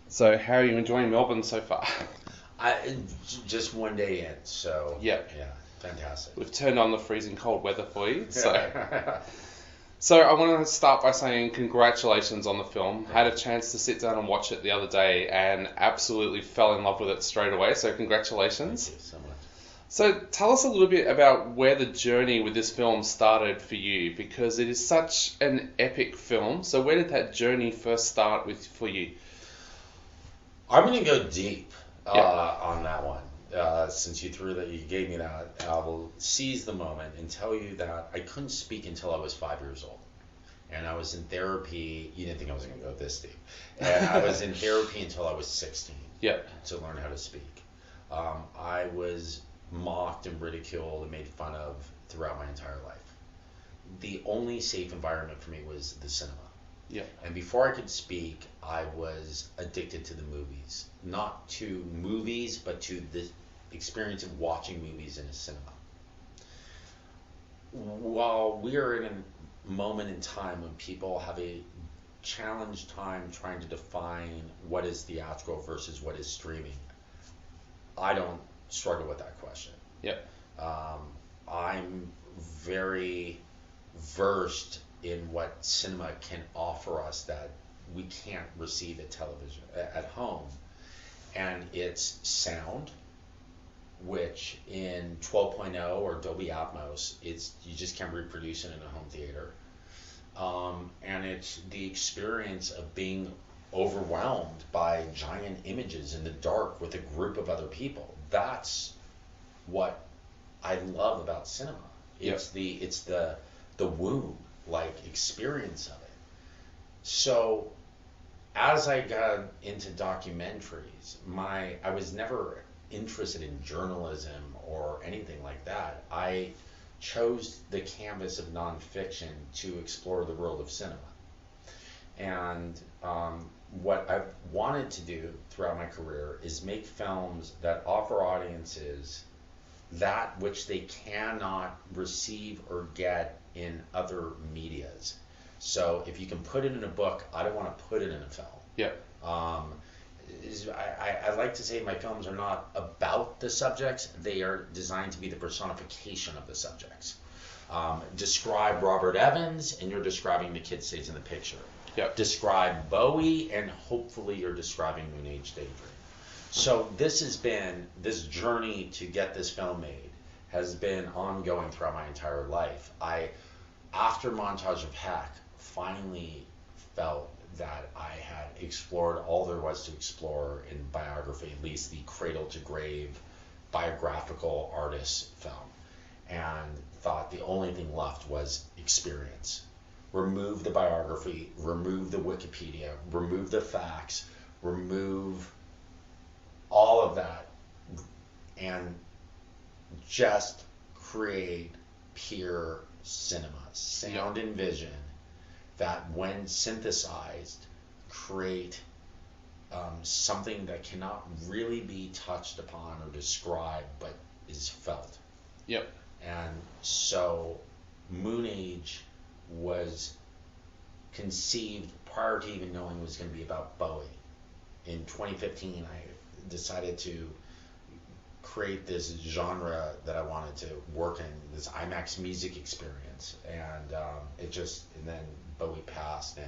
So, how are you enjoying Melbourne so far? I just one day in, so Yep. yeah, fantastic. We've turned on the freezing cold weather for you. So, Yeah. so I want to start by saying congratulations on the film. Thank Had a you. chance to sit down and watch it the other day and absolutely fell in love with it straight away. So, Thank congratulations. you so much. So, tell us a little bit about where the journey with this film started for you because it is such an epic film. So, where did that journey first start with for you? I'm gonna go deep Yep. on that one. Since you gave me that, I will seize the moment and tell you that I couldn't speak until I was 5 years old, and I was in therapy. You didn't think I was gonna go this deep, and I was in therapy until I was 16 Yep. to learn how to speak. I was mocked and ridiculed and made fun of throughout my entire life. The only safe environment for me was the cinema. Yep. And before I could speak, I was addicted to the movies. Not to movies, but to the experience of watching movies in a cinema. While we are in a moment in time when people have a challenged time trying to define what is theatrical versus what is streaming, I don't struggle with that question. Yep. Um, I'm very versed in what cinema can offer us that we can't receive at television at home, and it's sound, which in 12.0 or Dolby Atmos, it's you just can't reproduce it in a home theater. And it's the experience of being overwhelmed by giant images in the dark with a group of other people. That's what I love about cinema. Yep. It's the womb like experience of it. So as I got into documentaries, my I was never interested in journalism or anything like that. I chose the canvas of nonfiction to explore the world of cinema. And what I've wanted to do throughout my career is make films that offer audiences that which they cannot receive or get in other medias. So if you can put it in a book, I don't want to put it in a film. Yep. Um, I like to say my films are not about the subjects, they are designed to be the personification of the subjects. Describe Robert Evans, and you're describing the kid stays in the picture. Yep. Describe Bowie, and hopefully you're describing Moonage Daydream. So this journey to get this film made has been ongoing throughout my entire life. After Montage of Heck, finally felt that I had explored all there was to explore in biography, at least the cradle to grave biographical artist film, and thought the only thing left was experience. Remove the biography, remove the Wikipedia, remove the facts, remove all of that, and just create pure cinema, sound and vision that, when synthesized, create something that cannot really be touched upon or described, but is felt. Yep. And so, Moonage was conceived prior to even knowing it was going to be about Bowie. In 2015, I decided to create this genre that I wanted to work in, this IMAX music experience, and then Bowie passed and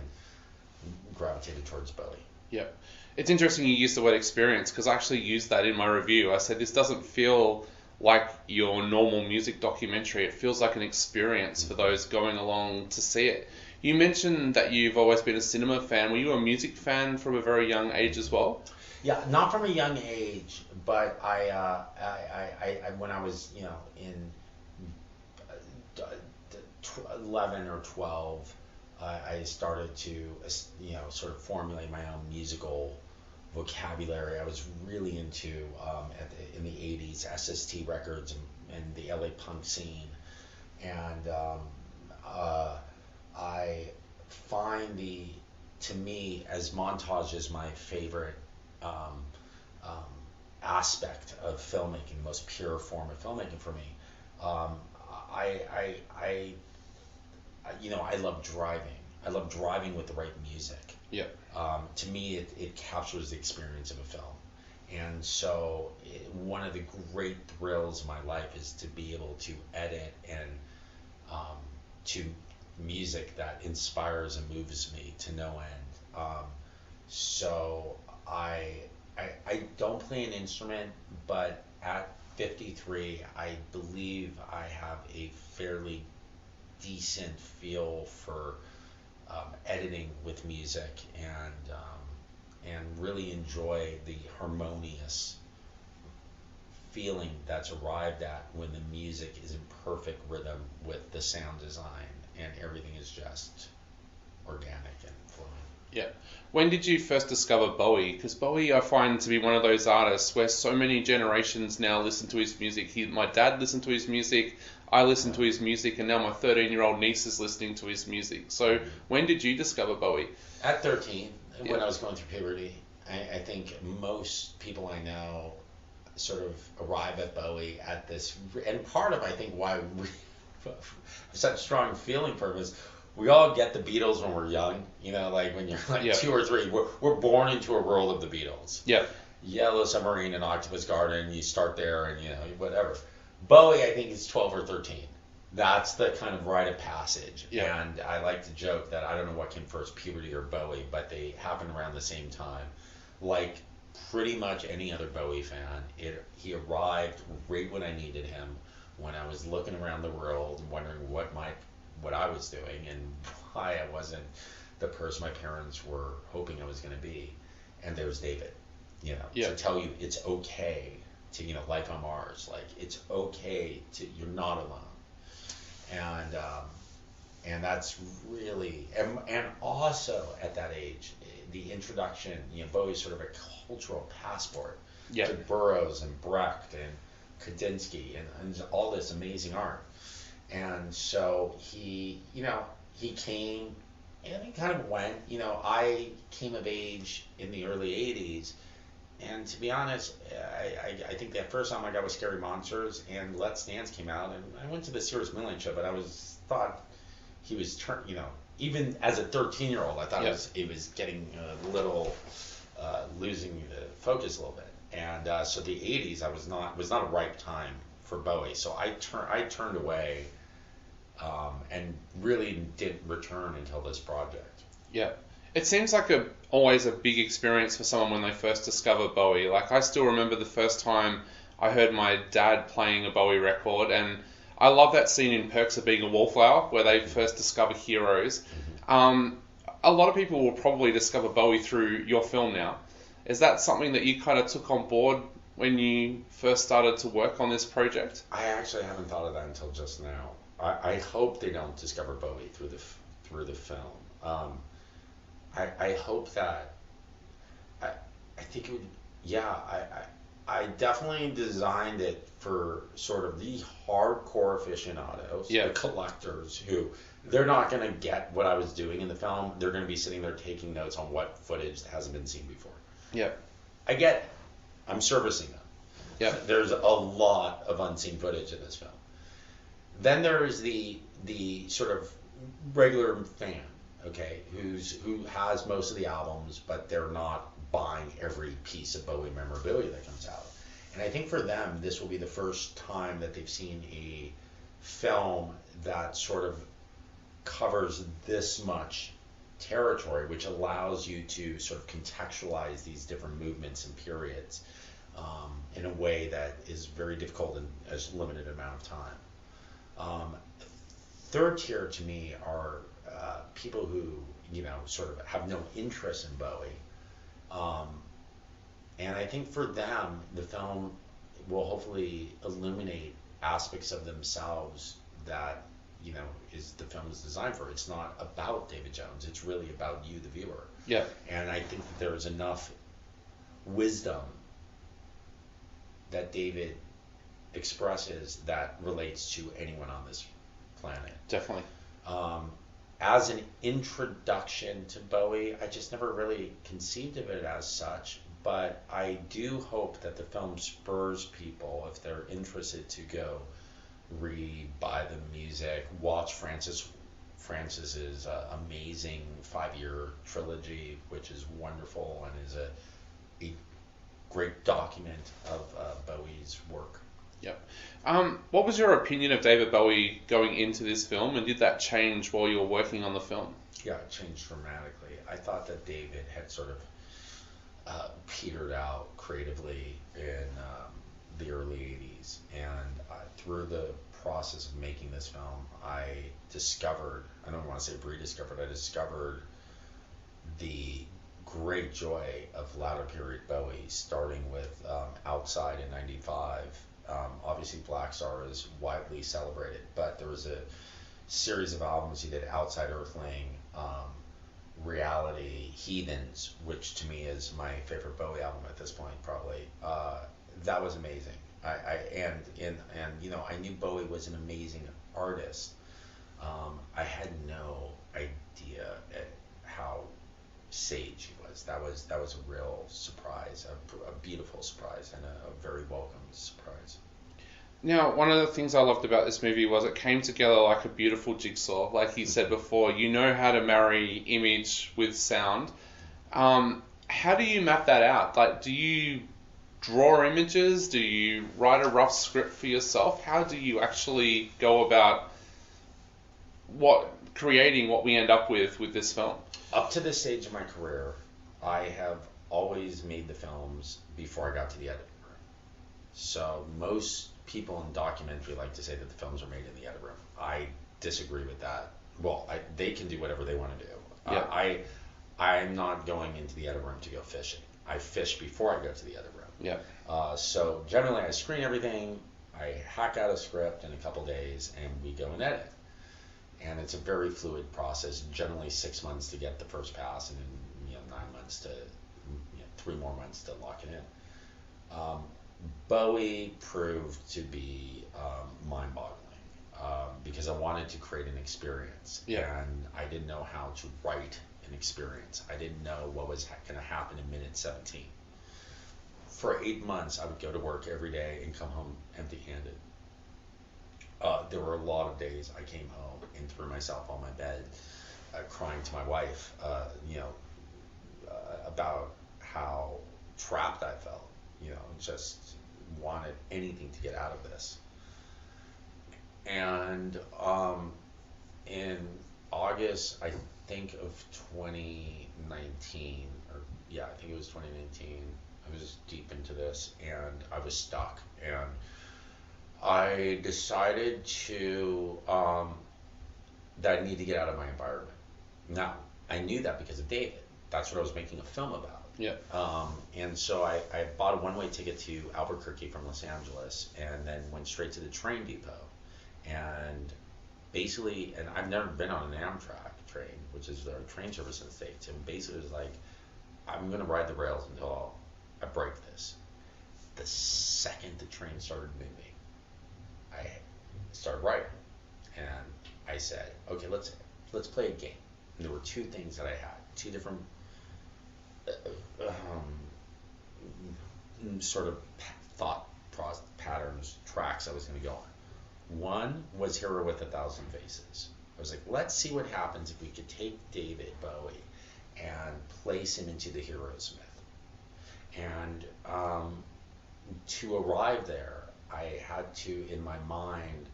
gravitated towards Bowie. Yep. It's interesting you use the word experience because I actually used that in my review. I said this doesn't feel like your normal music documentary. It feels like an experience for those going along to see it. You mentioned that you've always been a cinema fan. Were you a music fan from a very young age as well? Yeah, not from a young age, but when I was, in 11 or 12, I started to, sort of formulate my own musical vocabulary. I was really into, in the 80s, SST records and the LA punk scene. And I find to me, as montage is my favorite um, um, aspect of filmmaking, the most pure form of filmmaking for me. Um, I love driving. I love driving with the right music. Yeah. To me, it captures the experience of a film. And so, one of the great thrills of my life is to be able to edit and to music that inspires and moves me to no end. So I don't play an instrument, but at 53, I believe I have a fairly decent feel for editing with music, and really enjoy the harmonious feeling that's arrived at when the music is in perfect rhythm with the sound design and everything is just organic and flowing. Yeah. When did you first discover Bowie? Because Bowie, I find to be one of those artists where so many generations now listen to his music. My dad listened to his music, I listened to his music, and now my 13-year-old niece is listening to his music. So when did you discover Bowie? At 13, when I was going through puberty, I think most people I know sort of arrive at Bowie at this, and part of I think why we have such strong feeling for him is we all get the Beatles when we're young, like when you're like 2 or 3, we're born into a world of the Beatles. Yeah. Yellow Submarine and Octopus Garden, you start there and whatever. Bowie, I think, is 12 or 13. That's the kind of rite of passage. Yeah. And I like to joke that I don't know what came first, puberty or Bowie, but they happened around the same time. Like pretty much any other Bowie fan, he arrived right when I needed him, when I was looking around the world and wondering what I was doing and why I wasn't the person my parents were hoping I was going to be. And there's David, to tell you it's okay to, Life on Mars, like it's okay to, you're not alone. And that's really, and also at that age, the introduction, Bowie's sort of a cultural passport to Burroughs and Brecht and Kandinsky and all this amazing art. And so he came and he kind of went. I came of age in the early 80s, and to be honest, I think that first time I got was Scary Monsters, and Let's Dance came out, and I went to the Cirrus Moonlight show, but I thought he was even as a 13-year-old, I thought it was getting a little losing the focus a little bit. And so the 80s was not a ripe time for Bowie, so I turned away. And really didn't return until this project. Yeah. It seems like always a big experience for someone when they first discover Bowie. Like, I still remember the first time I heard my dad playing a Bowie record, and I love that scene in Perks of Being a Wallflower where they first discover Heroes. A lot of people will probably discover Bowie through your film now. Is that something that you kind of took on board when you first started to work on this project? I actually haven't thought of that until just now. I hope they don't discover Bowie through the film. I hope that I think it would. Yeah, I definitely designed it for sort of the hardcore aficionados, the collectors who they're not going to get what I was doing in the film. They're going to be sitting there taking notes on what footage hasn't been seen before. Yeah, I get it. I'm servicing them. Yeah, there's a lot of unseen footage in this film. Then there is the sort of regular fan, okay, who has most of the albums, but they're not buying every piece of Bowie memorabilia that comes out. And I think for them, this will be the first time that they've seen a film that sort of covers this much territory, which allows you to sort of contextualize these different movements and periods in a way that is very difficult in a limited amount of time. Third tier to me are people who sort of have no interest in Bowie, and I think for them the film will hopefully illuminate aspects of themselves that is the film is designed for. It's not about David Jones. It's really about you, the viewer. Yeah. And I think that there is enough wisdom that David expresses that relates to anyone on this planet. Definitely. As an introduction to Bowie, I just never really conceived of it as such, but I do hope that the film spurs people, if they're interested, to go read, buy the music, watch Francis Francis's amazing 5-year trilogy, which is wonderful and is a great document of Bowie's work. Yep. What was your opinion of David Bowie going into this film, and did that change while you were working on the film? Yeah, it changed dramatically. I thought that David had sort of petered out creatively in the early 80s, and through the process of making this film, I discovered, I don't want to say rediscovered, I discovered the great joy of latter period Bowie, starting with Outside in 95. Obviously Black Star is widely celebrated, but there was a series of albums he did, Outside Earthling, Reality, Heathens, which to me is my favorite Bowie album at this point, probably. That was amazing. I knew Bowie was an amazing artist. I had no idea at how sage he was. That was a real surprise, a beautiful surprise, and a very welcome surprise. Now, one of the things I loved about this movie was it came together like a beautiful jigsaw. Like you said before, you know how to marry image with sound. How do you map that out? Like, do you draw images? Do you write a rough script for yourself? How do you actually go about creating what we end up with this film? Up to this stage of my career, I have always made the films before I got to the editing room. So most people in documentary like to say that the films are made in the edit room. I disagree with that. Well, they can do whatever they want to do. Yeah. I'm not going into the edit room to go fishing. I fish before I go to the edit room. Yeah. So generally I screen everything, I hack out a script in a couple days, and we go and edit. And it's a very fluid process, generally 6 months to get the first pass, and then 9 months to 3 more months to lock it in. Bowie proved to be mind-boggling because I wanted to create an experience, and I didn't know how to write an experience. I didn't know what was going to happen in minute 17. For 8 months, I would go to work every day and come home empty-handed. There were a lot of days I came home and threw myself on my bed, crying to my wife, about how trapped I felt. Just wanted anything to get out of this. And in August, I think of 2019, I think it was 2019, I was deep into this, and I was stuck. And I decided that I need to get out of my environment. Now, I knew that because of David. That's what I was making a film about. Yeah. And so I bought a one-way ticket to Albuquerque from Los Angeles, and then went straight to the train depot. And basically, and I've never been on an Amtrak train, which is their train service in the States, and basically it was like, I'm going to ride the rails until I break this. The second the train started moving, I started writing, and I said, okay, let's play a game. And there were two things that I had, two different sort of thought patterns, tracks I was going to go on. One was Hero with a Thousand Faces. I was like, let's see what happens if we could take David Bowie and place him into the Heroes myth. And to arrive there, I had to, in my mind,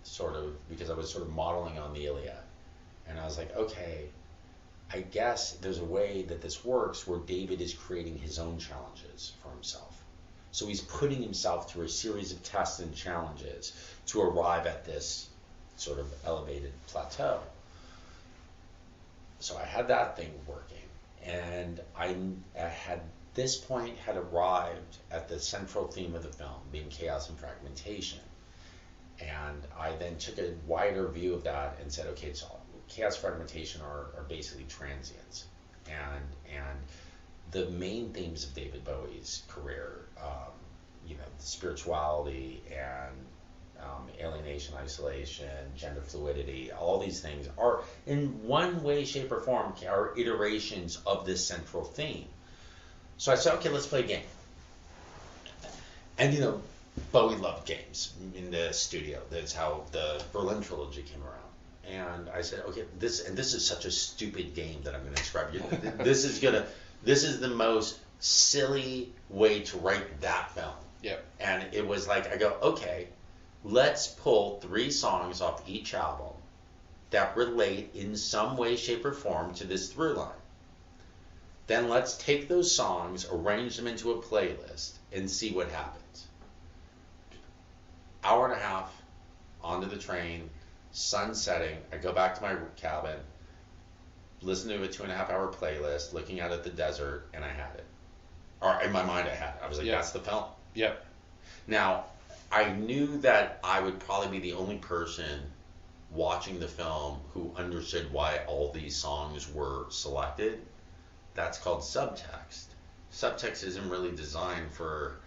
because I was sort of modeling on the Iliad, and I was like, okay, I guess there's a way that this works where David is creating his own challenges for himself. So he's putting himself through a series of tests and challenges to arrive at this sort of elevated plateau. So I had that thing working, and I had this point had arrived at the central theme of the film, being chaos and fragmentation. And I then took a wider view of that and said, okay, so chaos and fragmentation are basically transients. And the main themes of David Bowie's career, spirituality and alienation, isolation, gender fluidity, all these things are in one way, shape, or form are iterations of this central theme. So I said, okay, let's play a game. And Bowie loved games in the studio. That's how the Berlin trilogy came around. and I said, okay, this is such a stupid game that I'm going to describe. This is the most silly way to write that film. Yep. And it was like, I go, okay, let's pull 3 songs off each album that relate in some way, shape, or form to this through line. Then let's take those songs, arrange them into a playlist, and see what happens. Hour and a half onto the train, sun setting. I go back to my cabin, listen to a 2.5 hour playlist, looking out at the desert, and I had it. Or in my mind, I had it. I was like, that's the film. Yep. Now, I knew that I would probably be the only person watching the film who understood why all these songs were selected. That's called subtext. Subtext isn't really designed for,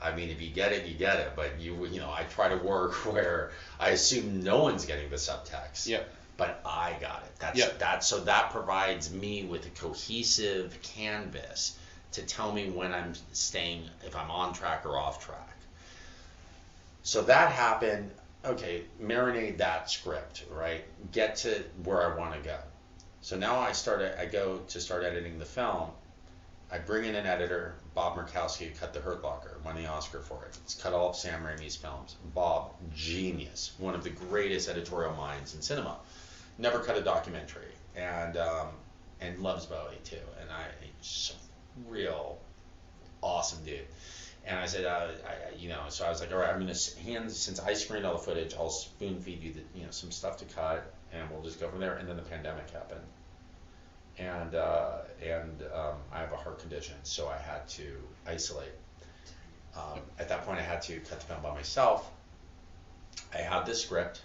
I mean, if you get it, you get it. But you know, I try to work where I assume no one's getting the subtext. Yep. But I got it. So that provides me with a cohesive canvas to tell me when I'm staying, if I'm on track or off track. So that happened. Okay, marinate that script, right? Get to where I want to go. So now I go to start editing the film. I bring in an editor, Bob Murkowski, who cut The Hurt Locker, won the Oscar for it. It's cut all of Sam Raimi's films. Bob, genius, one of the greatest editorial minds in cinema. Never cut a documentary, and loves Bowie too. And he's a real awesome dude. And I said, so I was like, all right, I'm gonna since I screened all the footage, I'll spoon feed you some stuff to cut, and we'll just go from there. And then the pandemic happened, and I have a heart condition, so I had to isolate. At that point, I had to cut the film by myself. I had the script.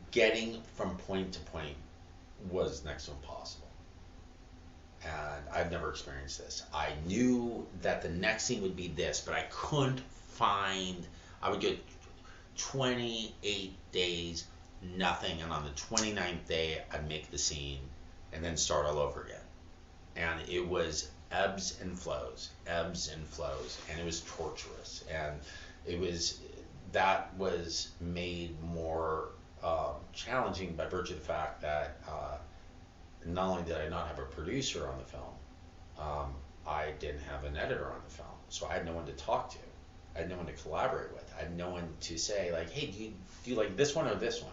Getting from point to point was next to impossible. And I've never experienced this. I knew that the next scene would be this, but I couldn't find. I would go 28 days, nothing, and on the 29th day, I'd make the scene and then start all over again. And it was ebbs and flows, and it was torturous. And that was made more challenging by virtue of the fact that not only did I not have a producer on the film, I didn't have an editor on the film, so I had no one to talk to. I had no one to collaborate with. I had no one to say, like, hey, do you like this one or this one?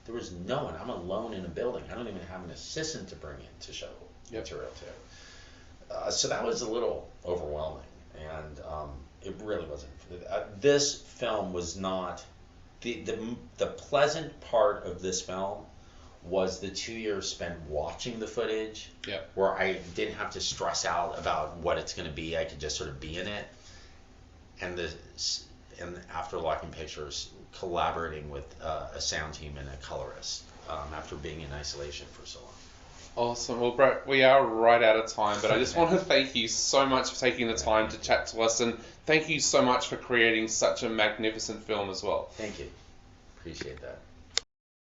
There was no one. I'm alone in a building. I don't even have an assistant to bring in to show material to. So that was a little overwhelming, and it really wasn't. This film was not the pleasant part of this film was the 2 years spent watching the footage, where I didn't have to stress out about what it's going to be. I could just sort of be in it. And after Locking Pictures, collaborating with a sound team and a colorist after being in isolation for so long. Awesome. Well, Brett, we are right out of time, but I just want to thank you so much for taking the time to chat to us, and thank you so much for creating such a magnificent film as well. Thank you. Appreciate that.